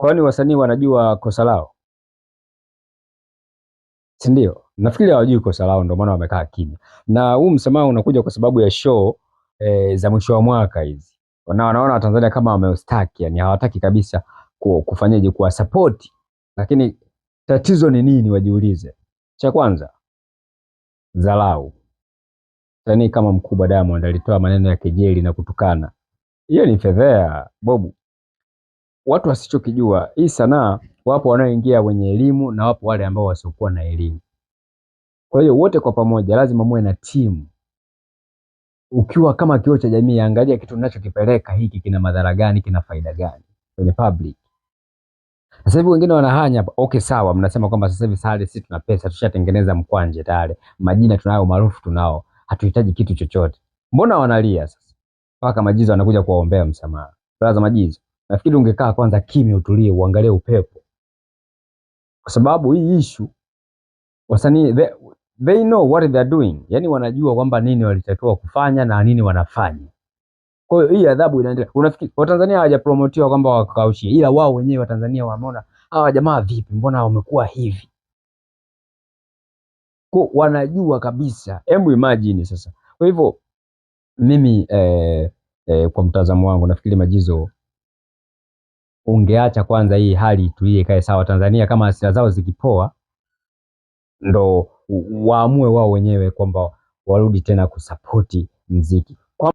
Kwani wasanii wanajua kosa lao? Si ndio? Nafikiri hawajui kosa lao, ndio maana wamekaa kimya. Na huu msamaha unakuja kwa sababu ya show za mwisho wa mwaka hizi. Wanaona Watanzania kama wameustaki, yani hawataki kabisa kufanyaje, kuwa support. Lakini tatizo ni nini wajiulize. Cha kwanza, dharau. Msanii kama mkubwa Diamond alitoa maneno ya kejeli na kutukana. Hiyo ni fedhea, Bobu. Watu wasichokijua, hii sanaa wapo wanaoingia wenye elimu na wapo wale ambao wasiokuwa na elimu. Kwa hiyo wote kwa pamoja lazima muwe na timu. Ukiwa kama kioo cha jamii, angalia kitu ninachokipeleka hiki kina madhara gani, kina faida gani kwenye public. Sasa hivi wengine wanahanya hapa. Okay, sawa, mnasema kwamba sasa hivi sasa sisi tuna pesa, tushatengeneza mkwanje tayari. Majina tunayo, maarufu tunao. Hatuhitaji kitu chochote. Mbona wanalia sasa? Mpaka Majizo wanakuja kuwaombea msamaha. Brother Majizo, nafikiri ungekaa kwanza kimya, utulie, uangalie upepo. Kwa sababu hii issue wasanii they know what they are doing. Yani wanajua kwamba nini walitakiwa kufanya na nini wanafanya. Kwa hiyo hii adhabu inaendelea. Unafikiri Watanzania hawajapromotiwa kwamba wakaushie, ila wao wenyewe Watanzania wameona hawa jamaa vipi, mbona wamekuwa hivi? Kwa wanajua kabisa. Hebu imagine sasa. Kwa hivyo mimi kwa mtazamo wangu nafikiri Majizo, ungeacha kwanza hii hali itulie, kae sawa. Tanzania kama hasira zao zikipoa, ndo waamue wao wenyewe kwamba warudi tena kusapoti mziki.